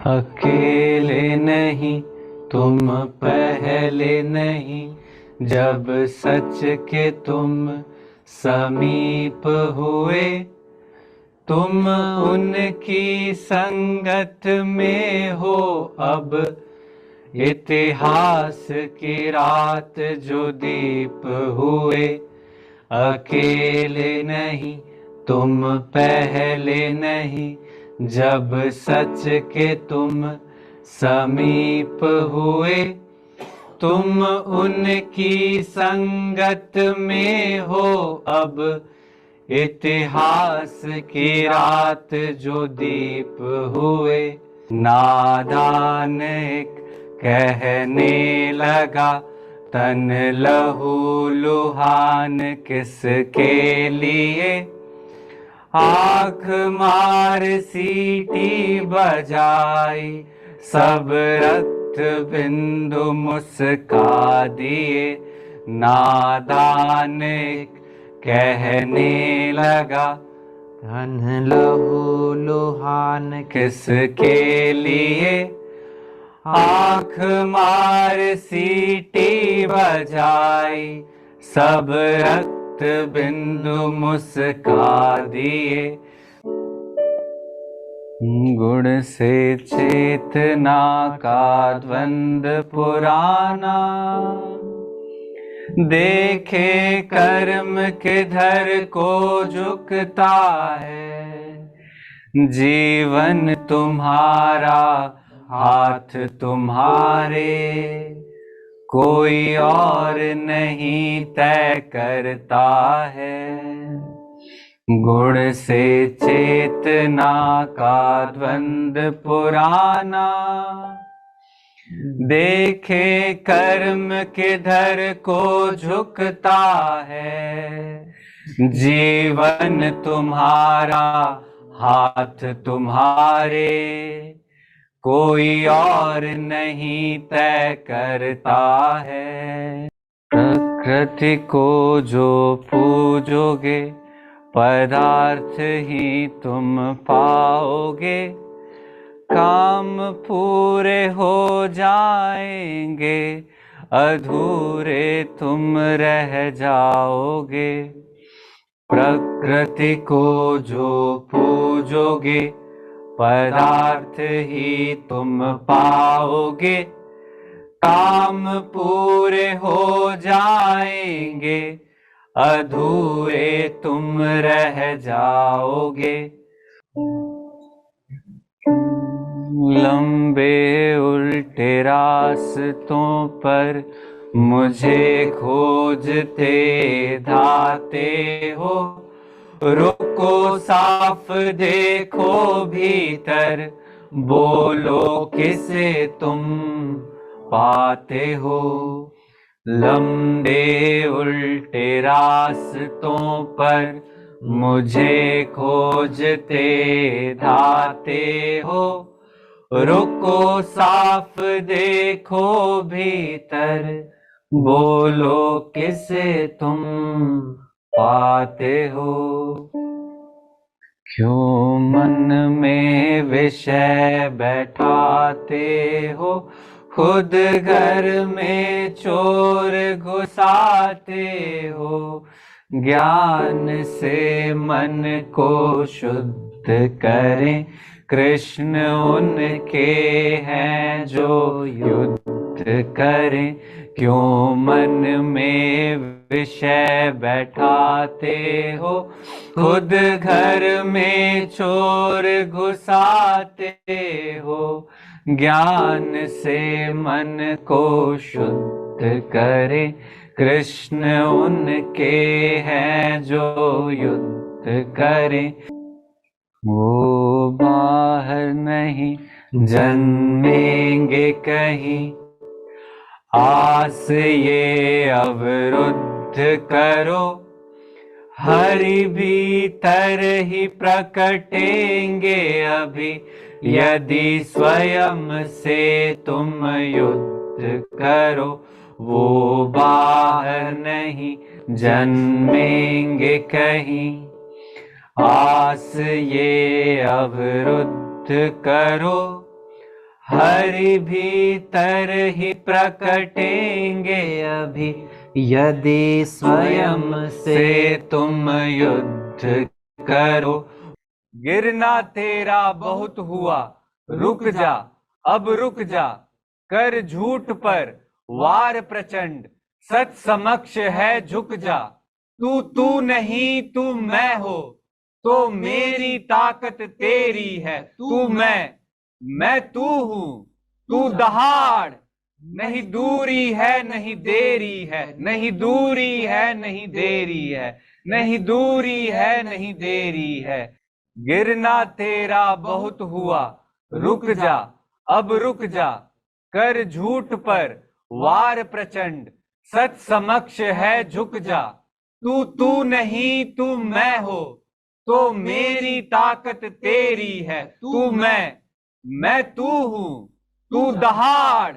अकेले नहीं तुम पहले नहीं, जब सच के तुम समीप हुए। तुम उनकी संगत में हो अब, इतिहास की रात जो दीप हुए। अकेले नहीं तुम पहले नहीं, जब सच के तुम समीप हुए। तुम उनकी संगत में हो अब, इतिहास की रात जो दीप हुए। नादान एक कहने लगा, तन लहू लुहान किसके लिए। आँख मार सीटी बजाई, सब रक्त बिंदु मुस्का दिए। नादान कहने लगा, धन लहू लुहान किसके लिए। आँख मार सीटी बजाई, सब रक्त बिंदु मुस्का दिए। गुण से चेतना का द्वंद पुराना, देखे कर्म किधर को झुकता है। जीवन तुम्हारा हाथ तुम्हारे, कोई और नहीं तय करता है। गुण से चेतना का द्वंद पुराना, देखे कर्म किधर को झुकता है। जीवन तुम्हारा हाथ तुम्हारे, कोई और नहीं तय करता है। प्रकृति को जो पूजोगे, पदार्थ ही तुम पाओगे। काम पूरे हो जाएंगे, अधूरे तुम रह जाओगे। प्रकृति को जो पूजोगे, पदार्थ ही तुम पाओगे। काम पूरे हो जाएंगे, अधूरे तुम रह जाओगे। लंबे उल्टे रास्तों पर मुझे खोजते धाते हो। रुको साफ देखो भीतर, बोलो किसे तुम पाते हो। लंबे उल्टे रास्तों पर मुझे खोजते धाते हो। रुको साफ देखो भीतर, बोलो किसे तुम पाते हो। क्यों मन में विषय बैठाते हो, खुद घर में चोर घुसाते हो। ज्ञान से मन को शुद्ध करें, कृष्ण उनके हैं जो युद्ध करें। क्यों मन में विषय बैठाते हो, खुद घर में चोर घुसाते हो। ज्ञान से मन को शुद्ध करे, कृष्ण उनके हैं जो युद्ध करें। वो बाहर नहीं जन्मेंगे कहीं, आस ये अवरुद्ध करो। हरि भीतर ही प्रकटेंगे अभी, यदि स्वयं से तुम युद्ध करो। वो बाहर नहीं जन्मेंगे कहीं, आस ये अवरुद्ध करो। हरि भीतर ही प्रकटेंगे अभी, यदि स्वयं से तुम युद्ध करो। गिरना तेरा बहुत हुआ, रुक जा, अब रुक जा, कर झूठ पर वार प्रचंड, सच समक्ष है झुक जा। तू नहीं तू मैं हो, तो मेरी ताकत तेरी है। तू मैं तू हूं, तू दहाड़, नहीं दूरी है नहीं देरी है, नहीं दूरी है नहीं देरी है, नहीं दूरी है नहीं देरी है। गिरना तेरा बहुत हुआ, रुक जा, अब रुक जा, कर झूठ पर वार प्रचंड, सच समक्ष है झुक जा। तू नहीं तू मैं हो, तो मेरी ताकत तेरी है। तू मैं तू हूं, तू दहाड़,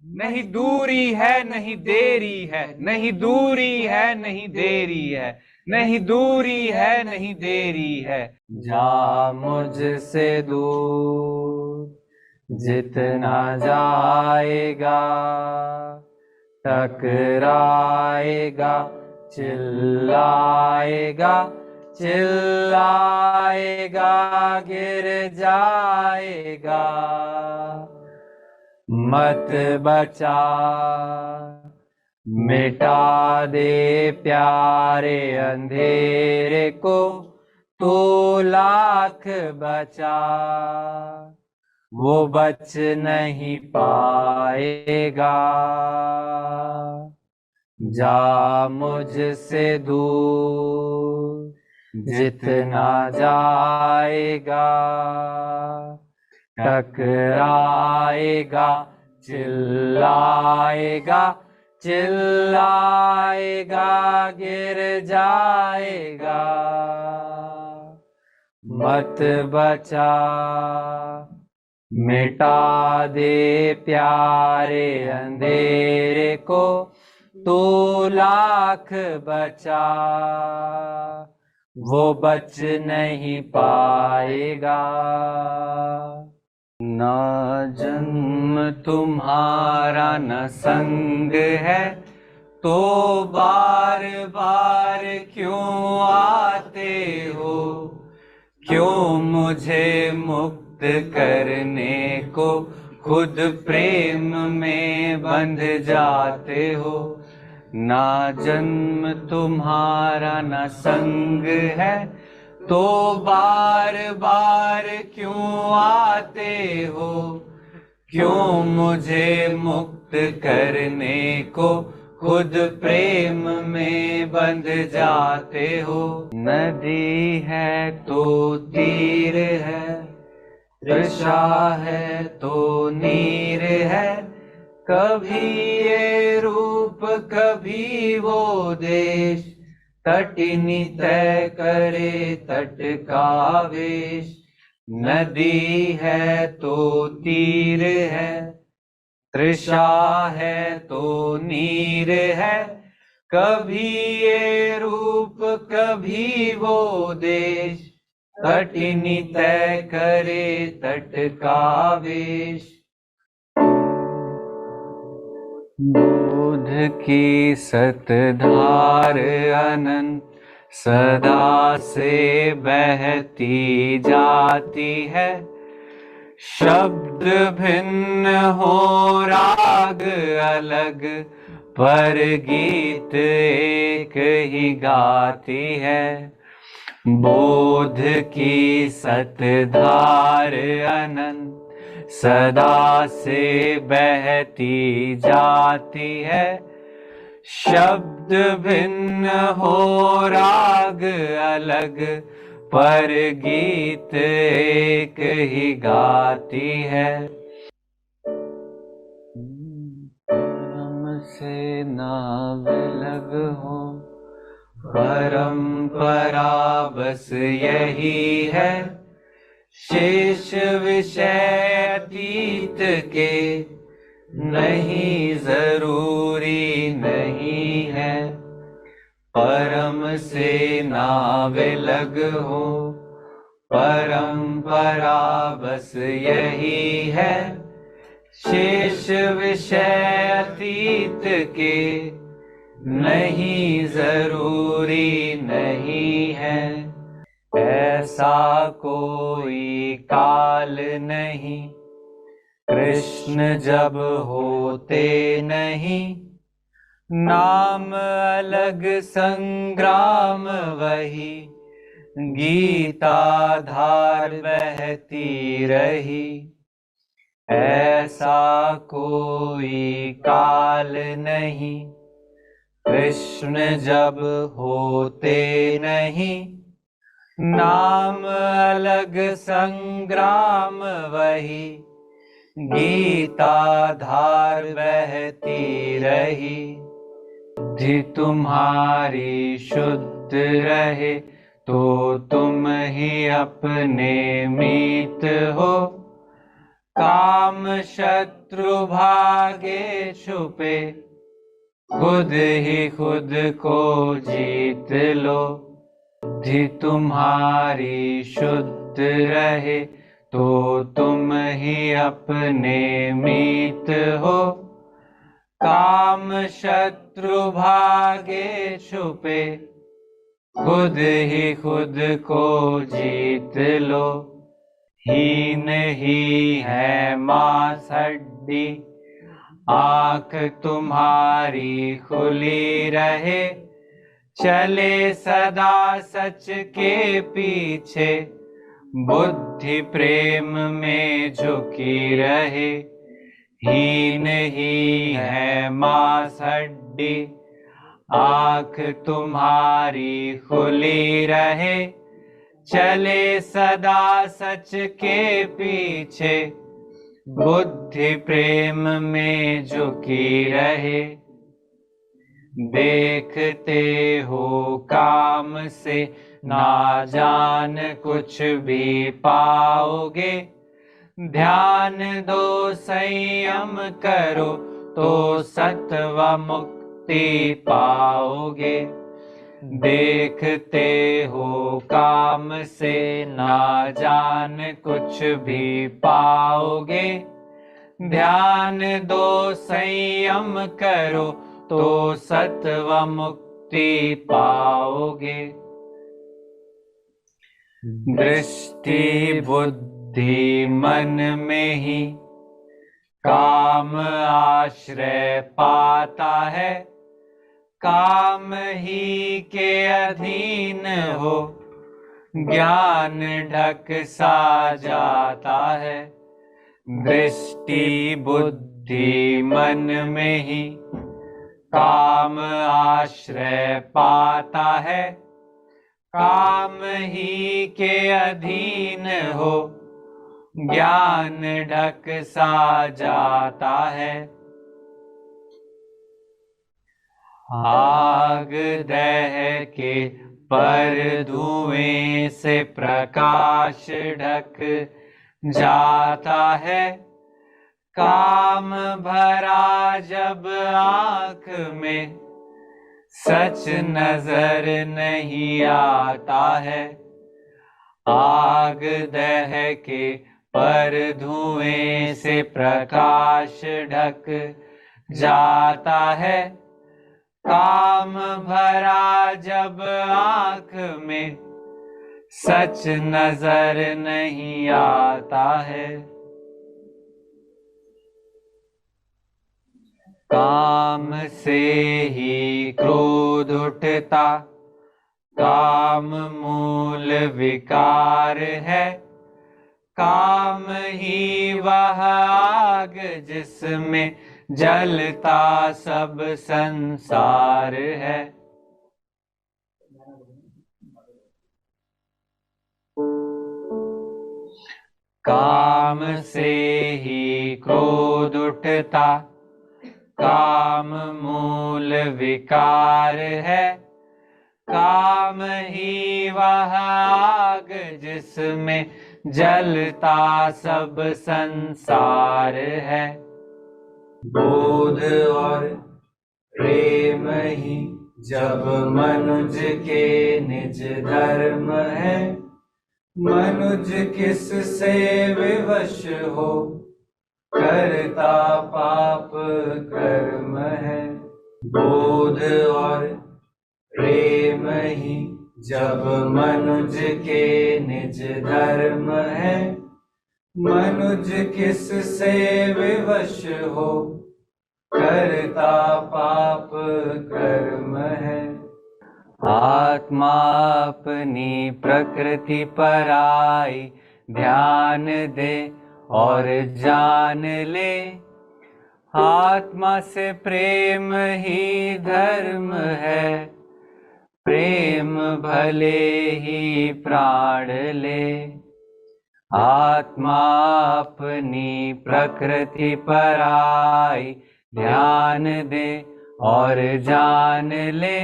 नहीं दूरी है नहीं देरी है, नहीं दूरी है नहीं देरी है, नहीं दूरी है नहीं देरी है। जा मुझसे दूर जितना जाएगा, टकराएगा, चिल्लाएगा, चिल्लाएगा, गिर जाएगा। मत बचा, मिटा दे प्यारे अंधेरे को, तो लाख बचा, वो बच नहीं पाएगा। जा मुझसे दूर जितना जाएगा, टकराएगा, चिल्लाएगा, चिल्लाएगा, गिर जाएगा। मत बचा, मिटा दे प्यारे अंधेरे को, तो लाख बचा, वो बच नहीं पाएगा। न जन्म तुम्हारा न संग है, तो बार बार क्यों आते हो? क्यों मुझे मुक्त करने को खुद प्रेम में बंध जाते हो? ना जन्म तुम्हारा न संग है, तो बार बार क्यों आते हो? क्यों मुझे मुक्त करने को खुद प्रेम में बंध जाते हो? नदी है तो तीर है, तृषा है तो नीर है, कभी ये रूप कभी वो देश, तटिनी तय करे तट का वेश। नदी है तो तीर है, तृषा है तो नीर है, कभी ये रूप कभी वो देश, तटिनी तय करे तट का वेश। बोध की सतधार अनंत सदा से बहती जाती है, शब्द भिन्न हो राग अलग, पर गीत एक ही गाती है। बोध की सतधार अनंत सदा से बहती जाती है, शब्द भिन्न हो राग अलग, पर गीत एक ही गाती है। हमसे ना अलग हो, परंपरा बस यही है, शेष विषय अतीत के नहीं जरूरी नहीं है। परम से ना विलग हो, परंपरा बस यही है, शेष विषय अतीत के नहीं जरूरी नहीं है। ऐसा कोई काल नहीं कृष्ण जब होते नहीं। नाम अलग संग्राम वही गीता धार बहती रही। ऐसा कोई काल नहीं कृष्ण जब होते नहीं। नाम अलग संग्राम वही गीता धार बहती रही। बुद्धि तुम्हारी शुद्ध रहे तो तुम ही अपने मीत हो। काम शत्रु भागे छुपे खुद ही खुद को जीत लो। बुद्धि तुम्हारी शुद्ध रहे तो तुम ही अपने मीत हो। काम शत्रु भागे छुपे खुद ही खुद को जीत लो। हीन ही है मांस हड्डी आँख तुम्हारी खुली रहे। चले सदा सच के पीछे बुद्धि प्रेम में झुकी रहे। हीन ही है मांस हड्डी आँख तुम्हारी खुली रहे। चले सदा सच के पीछे बुद्धि प्रेम में झुकी रहे। देखते हो काम से ना जान कुछ भी पाओगे। ध्यान दो संयम करो तो सत्व मुक्ति पाओगे। देखते हो काम से ना जान कुछ भी पाओगे। ध्यान दो संयम करो तो सत्व मुक्ति पाओगे। दृष्टि बुद्धि मन में ही काम आश्रय पाता है। काम ही के अधीन हो ज्ञान ढक सा जाता है। दृष्टि बुद्धि मन में ही काम आश्रय पाता है। काम ही के अधीन हो ज्ञान ढक सा जाता है। आग दह के पर धुएं से प्रकाश ढक जाता है। काम भरा जब आँख में सच नजर नहीं आता है। आग दह के पर धुएं से प्रकाश ढक जाता है। काम भरा जब आँख में सच नजर नहीं आता है। काम से ही क्रोध उठता काम मूल विकार है। काम ही वह आग जिसमें जलता सब संसार है। काम से ही क्रोध उठता काम मूल विकार है। काम ही वह आग जिसमें जलता सब संसार है। बोध और प्रेम ही जब मनुज के निज धर्म है। मनुज किस से विवश हो करता पाप कर्म है। बोध और प्रेम ही जब मनुज के निज धर्म है। मनुज किस से विवश हो, करता पाप कर्म है। आत्मा अपनी प्रकृति पर आई, ध्यान दे और जान ले। आत्मा से प्रेम ही धर्म है, प्रेम भले ही प्राण ले। आत्मा अपनी प्रकृति पर आई, ध्यान दे और जान ले।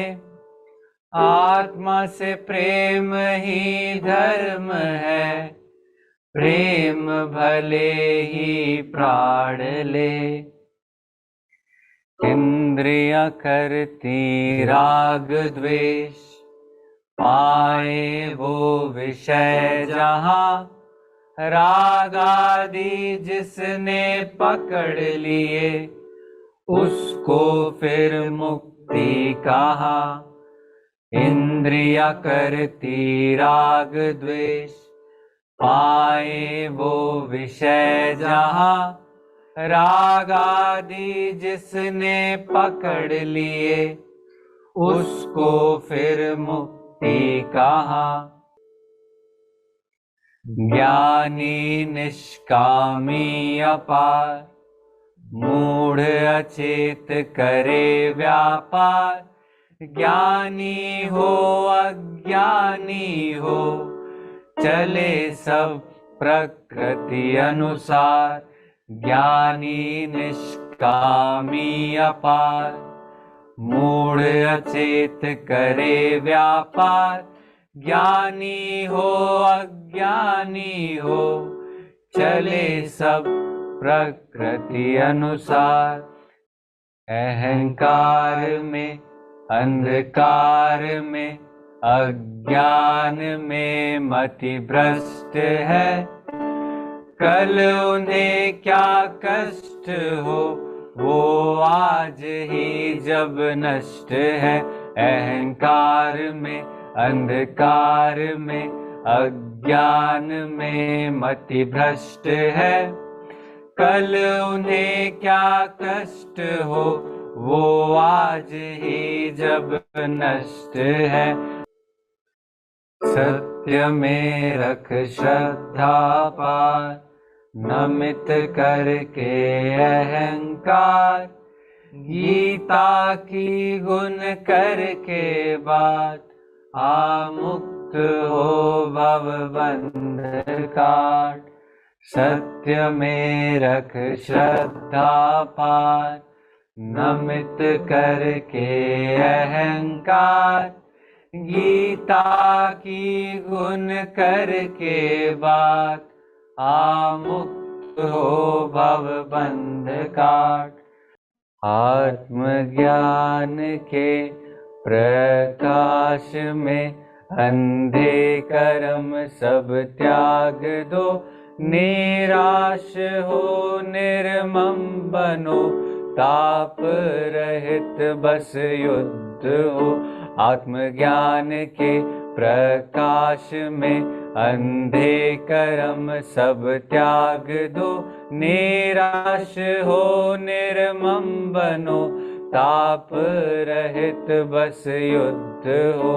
आत्मा से प्रेम ही धर्म है, प्रेम भले ही प्राण ले। इंद्रियां करती राग द्वेष, पाए वो विषय जहां। राग आदि जिसने पकड़ लिए, उसको फिर मुक्ति कहा। इंद्रियां करती राग द्वेष, पाए वो विषय जहां। राग आदि जिसने पकड़ लिए, उसको फिर मुक्ति कहा। ज्ञानी निष्कामी अपार, मूढ़ अचेत करे व्यापार। ज्ञानी हो अज्ञानी हो, चले सब प्रकृति अनुसार। ज्ञानी निष्कामी अपार, मूढ़ अचेत करे व्यापार। ज्ञानी हो अज्ञानी हो, चले सब प्रकृति अनुसार। अहंकार में अंधकार में, अज्ञान में मति भ्रष्ट है। कल उन्हें क्या कष्ट हो, वो आज ही जब नष्ट है। अहंकार में अंधकार में, अज्ञान में मति भ्रष्ट है। कल उन्हें क्या कष्ट हो, वो आज ही जब नष्ट है। सत्य में रख श्रद्धा पार, नमित करके अहंकार। गीता की गुण करके बात, आ मुक्त हो भव बंध काट। सत्य में रख श्रद्धा पार, नमित करके अहंकार। गीता की गुण करके बात, आ मुक्त हो भव बंध काट। आत्मज्ञान के प्रकाश में अंधे कर्म सब त्याग दो। निराश हो निर्मम बनो, ताप रहित बस युद्ध हो। आत्मज्ञान के प्रकाश में अंधे कर्म सब त्याग दो। निराश हो निर्मम बनो, ताप रहित बस युद्ध हो।